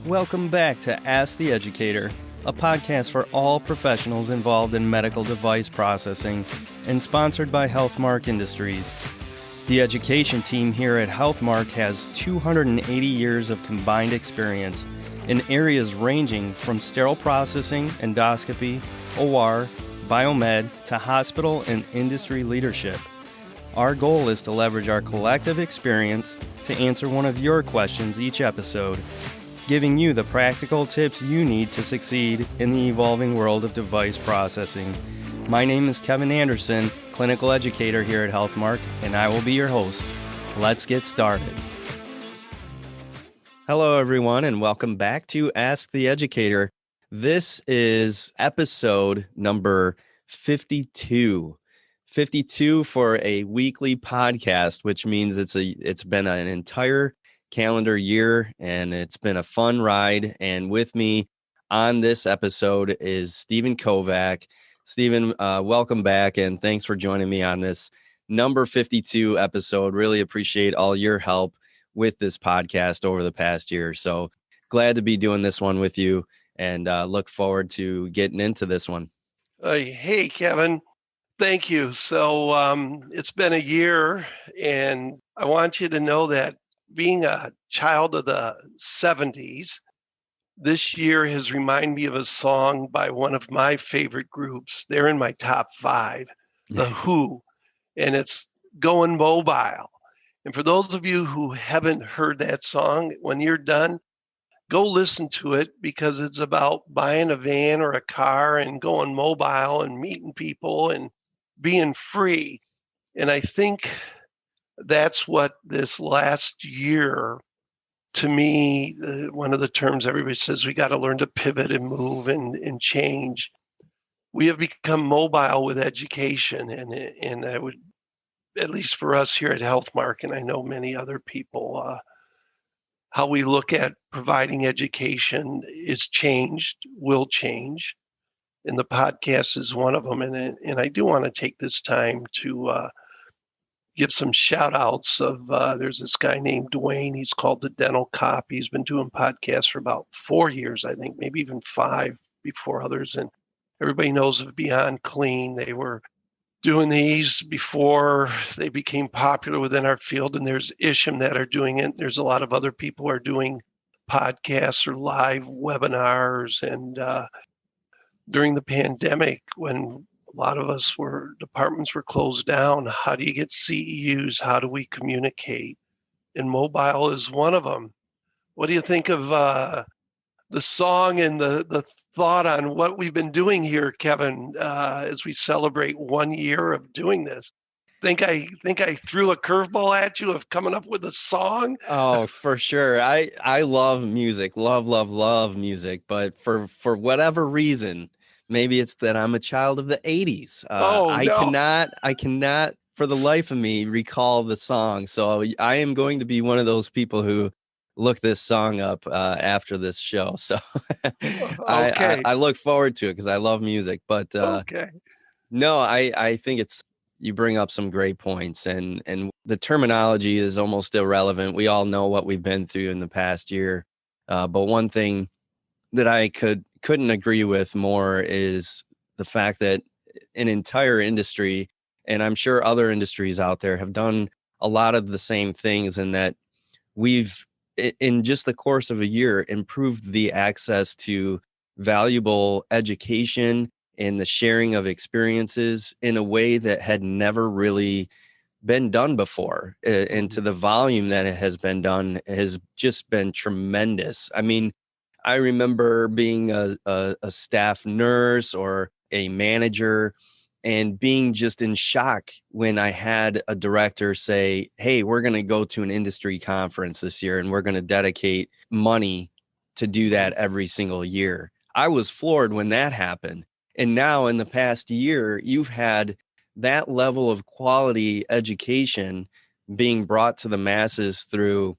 Welcome back to Ask the Educator, a podcast for all professionals involved in medical device processing and sponsored by Healthmark Industries. The education team here at Healthmark has 280 years of combined experience in areas ranging from sterile processing, endoscopy, OR, biomed, to hospital and industry leadership. Our goal is to leverage our collective experience to answer one of your questions each episode, giving you the practical tips you need to succeed in the evolving world of device processing. My name is Kevin Anderson, clinical educator here at Healthmark, and I will be your host. Let's get started. Hello, everyone, and welcome back to Ask the Educator. This is episode number 52. 52 for a weekly podcast, which means it's been an entire calendar year, and it's been a fun ride. And with me on this episode is Stephen Kovach. Stephen, welcome back, and thanks for joining me on this number 52 episode. Really appreciate all your help with this podcast over the past year. So glad to be doing this one with you, and look forward to getting into this one. Hey, Kevin. Thank you. So it's been a year, and I want you to know that being a child of the 70s, this year has reminded me of a song by one of my favorite groups. They're in my top 5, The Who, and it's Going Mobile. And for those of you who haven't heard that song, when you're done, go listen to it, because it's about buying a van or a car and going mobile and meeting people and being free. And I think that's what this last year, to me, one of the terms everybody says, we got to learn to pivot and move and change. We have become mobile with education, and I would, at least for us here at Healthmark, and I know many other people, how we look at providing education is changed, will change. And the podcast is one of them. And I do want to take this time to give some shout outs of, there's this guy named Dwayne. He's called the Dental Cop. He's been doing podcasts for about 4 years, I think, maybe even 5 before others. And everybody knows of Beyond Clean. They were doing these before they became popular within our field. And there's Isham that are doing it. There's a lot of other people who are doing podcasts or live webinars. And during the pandemic, when a lot of departments were closed down, how do you get CEUs? How do we communicate? And mobile is one of them. What do you think of the song and the thought on what we've been doing here, Kevin, as we celebrate 1 year of doing this? Think I threw a curveball at you of coming up with a song? Oh, for sure. I love music, love music, but for whatever reason, maybe it's that I'm a child of the 80s. I cannot for the life of me recall the song. So I am going to be one of those people who look this song up after this show. So Okay. I look forward to it because I love music. But no, I think you bring up some great points, and the terminology is almost irrelevant. We all know what we've been through in the past year. But one thing that I couldn't agree with more is the fact that an entire industry, and I'm sure other industries out there, have done a lot of the same things, and that we've, in just the course of a year, improved the access to valuable education and the sharing of experiences in a way that had never really been done before. And to the volume that it has been done has just been tremendous. I mean, I remember being a staff nurse or a manager and being just in shock when I had a director say, hey, we're going to go to an industry conference this year, and we're going to dedicate money to do that every single year. I was floored when that happened. And now in the past year, you've had that level of quality education being brought to the masses through,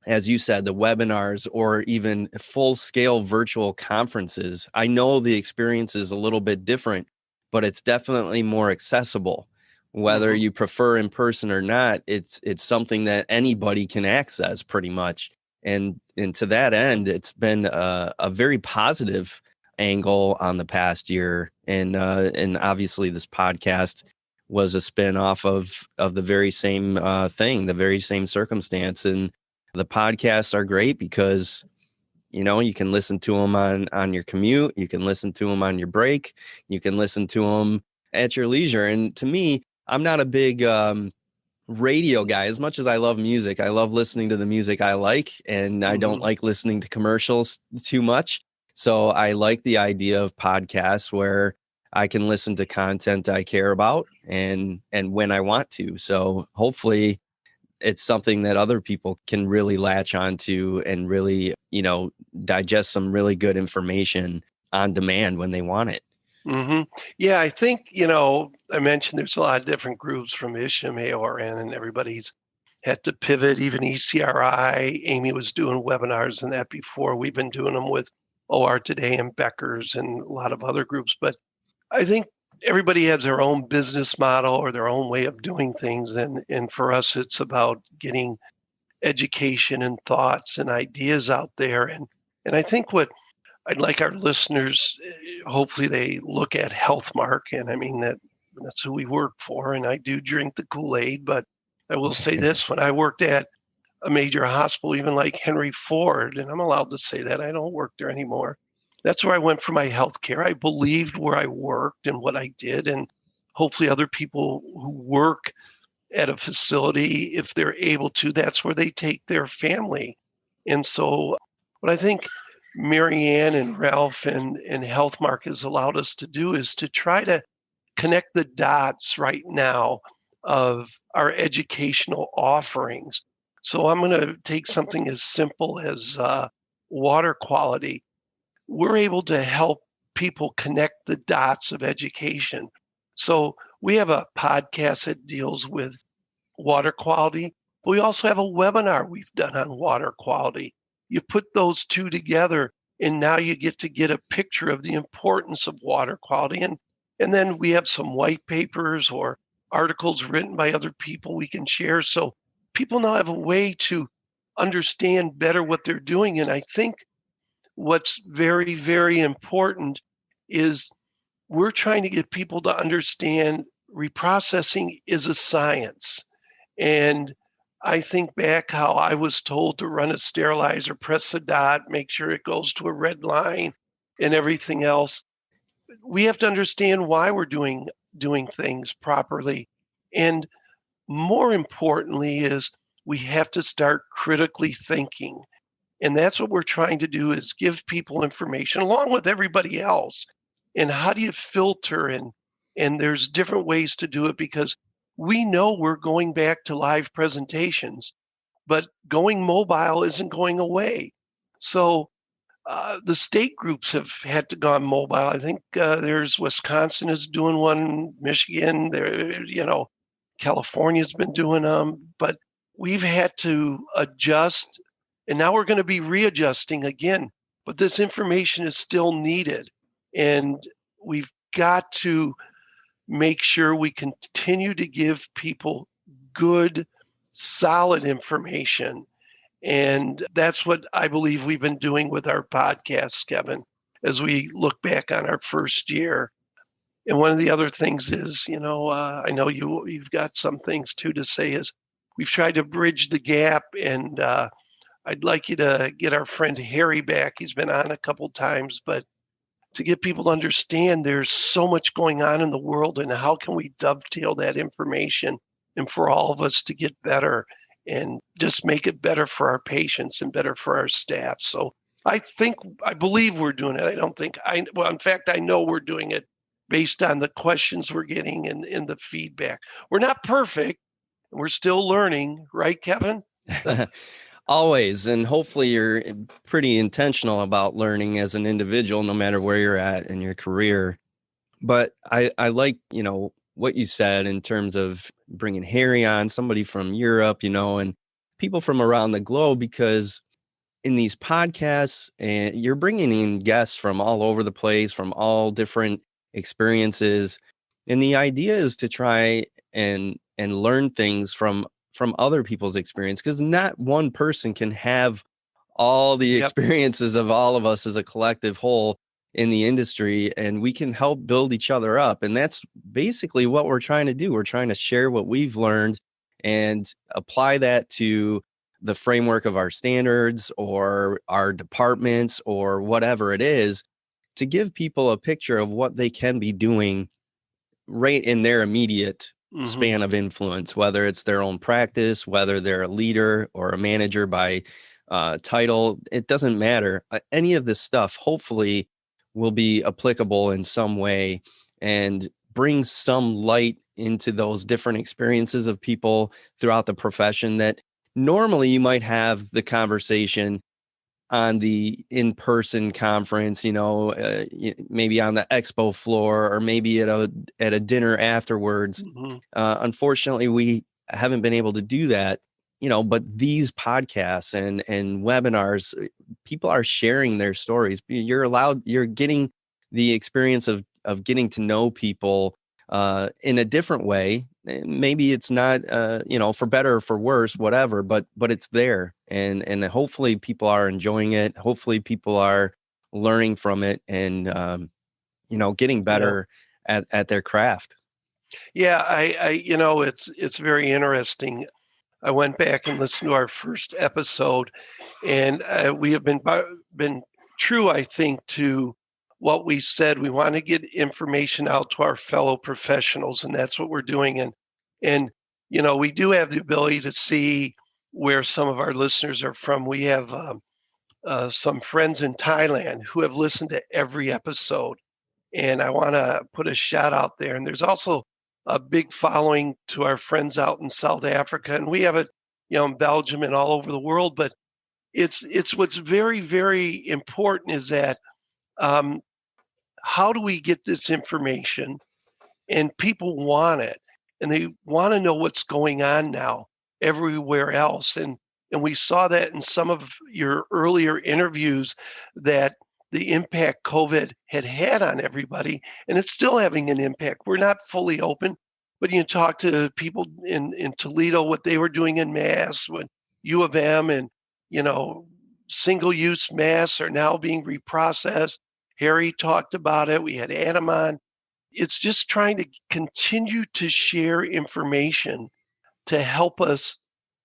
as you said, the webinars or even full-scale virtual conferences. I know the experience is a little bit different, but it's definitely more accessible. Whether you prefer in person or not, it's something that anybody can access pretty much. And to that end, it's been a very positive angle on the past year. And obviously this podcast was a spin off of the very same thing, the very same circumstance. And the podcasts are great because, you can listen to them on your commute. You can listen to them on your break. You can listen to them at your leisure. And to me, I'm not a big radio guy. As much as I love music, I love listening to the music I like, and I don't like listening to commercials too much. So I like the idea of podcasts where I can listen to content I care about and when I want to. So hopefully it's something that other people can really latch onto and really, digest some really good information on demand when they want it. Yeah, I think, I mentioned there's a lot of different groups from ISHM, AORN, and everybody's had to pivot. Even ECRI, Amy was doing webinars and that before. We've been doing them with OR Today and Becker's and a lot of other groups. But I think everybody has their own business model or their own way of doing things. And for us, it's about getting education and thoughts and ideas out there. And I think what I'd like our listeners, hopefully they look at Healthmark, and I mean that's who we work for. And I do drink the Kool-Aid, but I will say this: when I worked at a major hospital, even like Henry Ford, and I'm allowed to say that, I don't work there anymore. That's where I went for my health care. I believed where I worked and what I did, and hopefully other people who work at a facility, if they're able to, that's where they take their family. And so what I think Marianne and Ralph and Healthmark has allowed us to do is to try to connect the dots right now of our educational offerings. So I'm going to take something as simple as water quality. We're able to help people connect the dots of education. So we have a podcast that deals with water quality, but we also have a webinar we've done on water quality. You put those two together, and now you get to get a picture of the importance of water quality. And then we have some white papers or articles written by other people we can share. So people now have a way to understand better what they're doing. And I think what's very, very important is we're trying to get people to understand reprocessing is a science. And I think back how I was told to run a sterilizer, press the dot, make sure it goes to a red line and everything else. We have to understand why we're doing things properly. And more importantly is we have to start critically thinking. And that's what we're trying to do, is give people information along with everybody else. And how do you filter? And there's different ways to do it, because we know we're going back to live presentations, but going mobile isn't going away. So the state groups have had to go mobile. I think there's Wisconsin is doing one, Michigan, there, California's been doing them, but we've had to adjust, and now we're going to be readjusting again. But this information is still needed, and we've got to make sure we continue to give people good, solid information. And that's what I believe we've been doing with our podcasts, Kevin, as we look back on our first year. And one of the other things is, I know you've got some things too to say, is we've tried to bridge the gap. And I'd like you to get our friend Harry back. He's been on a couple times, but to get people to understand there's so much going on in the world, and how can we dovetail that information, and for all of us to get better and just make it better for our patients and better for our staff. So I believe we're doing it. In fact, I know we're doing it based on the questions we're getting and the feedback. We're not perfect. We're still learning, right, Kevin? Always. And hopefully you're pretty intentional about learning as an individual, no matter where you're at in your career. But I like, what you said in terms of bringing Harry on, somebody from Europe, and people from around the globe, because in these podcasts, and you're bringing in guests from all over the place, from all different experiences. And the idea is to try and learn things from other people's experience, because not one person can have all the experiences of all of us as a collective whole in the industry, and we can help build each other up. And that's basically what we're trying to do. We're trying to share what we've learned and apply that to the framework of our standards or our departments or whatever it is, to give people a picture of what they can be doing right in their immediate span of influence, whether it's their own practice, whether they're a leader or a manager by title. It doesn't matter. Any of this stuff hopefully will be applicable in some way and bring some light into those different experiences of people throughout the profession that normally you might have the conversation on the in-person conference, maybe on the expo floor or maybe at a dinner afterwards. Unfortunately, we haven't been able to do that, but these podcasts and webinars, people are sharing their stories. You're getting the experience of getting to know people in a different way. Maybe it's not, for better or for worse, whatever, but it's there. And hopefully people are enjoying it. Hopefully people are learning from it and, getting better at their craft. Yeah. It's very interesting. I went back and listened to our first episode, and we have been true, I think, to what we said. We want to get information out to our fellow professionals, and that's what we're doing. And we do have the ability to see where some of our listeners are from. We have some friends in Thailand who have listened to every episode, and I want to put a shout out there. And there's also a big following to our friends out in South Africa, and we have it, in Belgium and all over the world. But it's what's very, very important is that how do we get this information? And people want it, and they want to know what's going on now everywhere else. And we saw that in some of your earlier interviews, that the impact COVID had on everybody, and it's still having an impact. We're not fully open, but you talk to people in Toledo, what they were doing in masks, when U of M and, single-use masks are now being reprocessed. Harry talked about it. We had Adam on. It's just trying to continue to share information to help us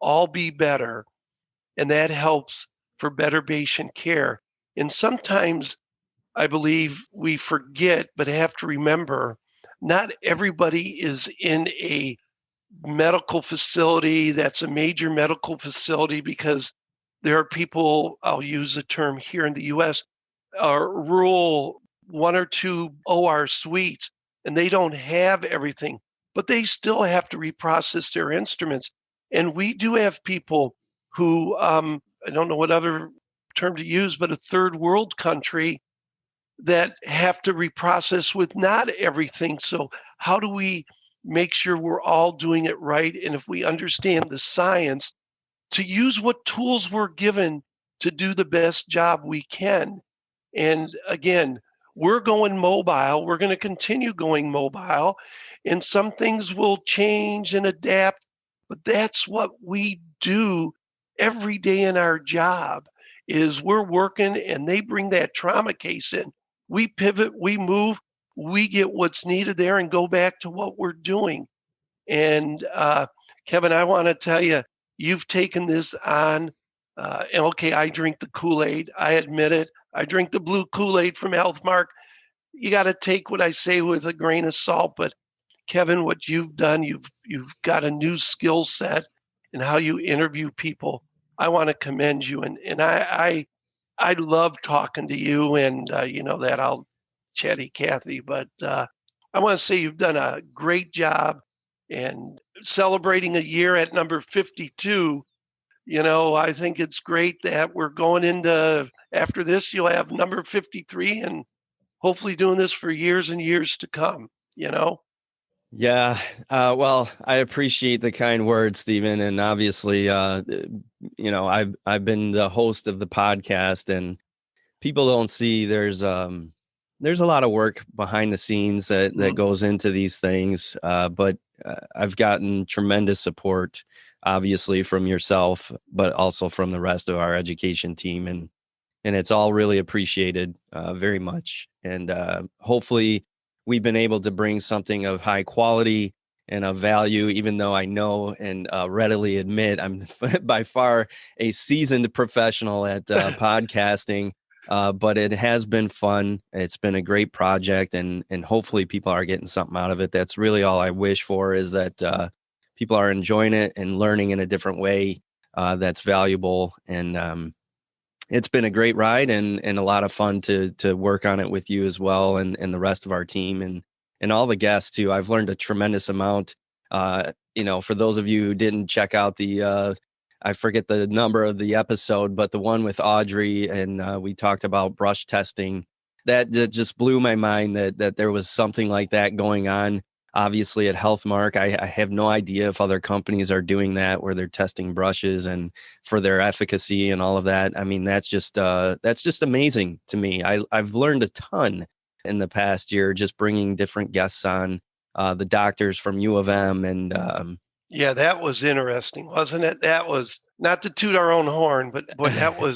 all be better. And that helps for better patient care. And sometimes I believe we forget, but have to remember, not everybody is in a medical facility that's a major medical facility, because there are people, I'll use the term here in the US, rural 1 or 2 OR suites, and they don't have everything, but they still have to reprocess their instruments. And we do have people who, I don't know what other term to use, but a third world country that have to reprocess with not everything. So how do we make sure we're all doing it right? And if we understand the science, to use what tools we're given to do the best job we can. And again, we're going mobile. We're going to continue going mobile, and some things will change and adapt, but that's what we do every day in our job. Is we're working, and they bring that trauma case in. We pivot, we move, we get what's needed there and go back to what we're doing. And Kevin, I want to tell you, you've taken this on. And okay, I drink the Kool-Aid. I admit it. I drink the blue Kool-Aid from Healthmark. You got to take what I say with a grain of salt. But Kevin, what you've done, you've got a new skill set in how you interview people. I want to commend you, and I love talking to you, and that I'll chatty Cathy, but I want to say you've done a great job, and celebrating a year at number 52. I think it's great that we're going into, after this, you'll have number 53, and hopefully doing this for years and years to come. Yeah. Well, I appreciate the kind words, Stephen. And obviously, I've been the host of the podcast, and people don't see there's a lot of work behind the scenes that goes into these things. But I've gotten tremendous support obviously from yourself, but also from the rest of our education team. And it's all really appreciated very much. And hopefully we've been able to bring something of high quality and of value, even though I know and readily admit I'm by far a seasoned professional at podcasting. But it has been fun. It's been a great project, and hopefully people are getting something out of it. That's really all I wish for, is that people are enjoying it and learning in a different way that's valuable. And it's been a great ride and a lot of fun to work on it with you as well, and the rest of our team and all the guests too. I've learned a tremendous amount. For those of you who didn't check out the I forget the number of the episode, but the one with Audrey, and we talked about brush testing. That just blew my mind that there was something like that going on. Obviously at Healthmark, I have no idea if other companies are doing that, where they're testing brushes and for their efficacy and all of that. I mean, that's just amazing to me. I've learned a ton in the past year, just bringing different guests on, the doctors from U of M. And yeah, that was interesting, wasn't it? That was, not to toot our own horn, but that was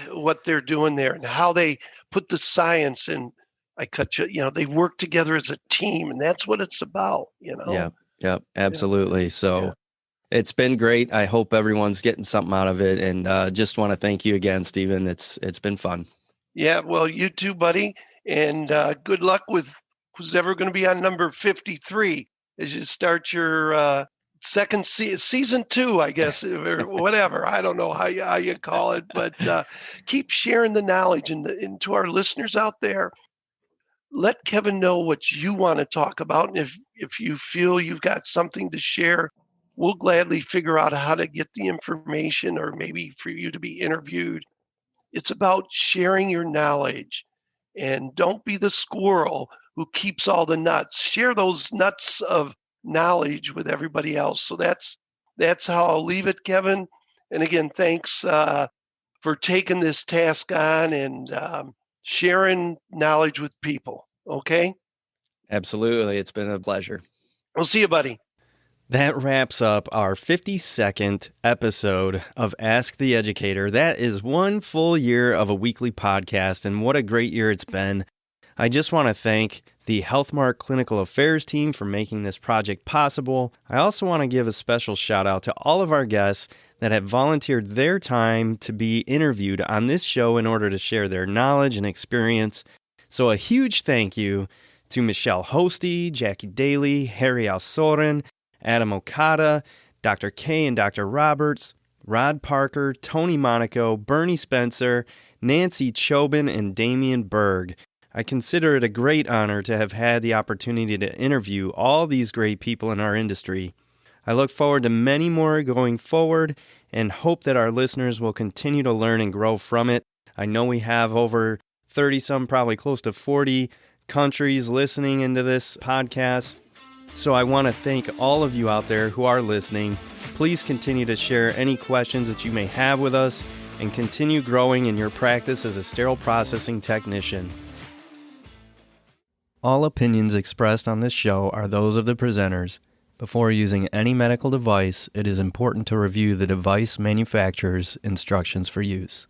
what they're doing there, and how they put the science in. I cut you. They work together as a team, and that's what it's about. Yeah, absolutely. So it's been great. I hope everyone's getting something out of it, and just want to thank you again, Stephen. It's been fun. Yeah, well, you too, buddy, and good luck with who's ever going to be on number 53 as you start your second season 2, I guess, or whatever. I don't know how you call it, but keep sharing the knowledge and to our listeners out there. Let Kevin know what you want to talk about. And if you feel you've got something to share, we'll gladly figure out how to get the information, or maybe for you to be interviewed. It's about sharing your knowledge, and don't be the squirrel who keeps all the nuts. Share those nuts of knowledge with everybody else. So that's how I'll leave it, Kevin. And again, thanks for taking this task on and sharing knowledge with people. Okay? Absolutely. It's been a pleasure. We'll see you, buddy. That wraps up our 52nd episode of Ask the Educator. That is one full year of a weekly podcast, and what a great year it's been. I just want to thank the Healthmark Clinical Affairs team for making this project possible. I also want to give a special shout out to all of our guests that have volunteered their time to be interviewed on this show in order to share their knowledge and experience. So a huge thank you to Michelle Hosty, Jackie Daly, Harry Alsoren, Adam Okada, Dr. K and Dr. Roberts, Rod Parker, Tony Monaco, Bernie Spencer, Nancy Chobin, and Damian Berg. I consider it a great honor to have had the opportunity to interview all these great people in our industry. I look forward to many more going forward and hope that our listeners will continue to learn and grow from it. I know we have over 30-some, probably close to 40 countries listening into this podcast. So I want to thank all of you out there who are listening. Please continue to share any questions that you may have with us and continue growing in your practice as a sterile processing technician. All opinions expressed on this show are those of the presenters. Before using any medical device, it is important to review the device manufacturer's instructions for use.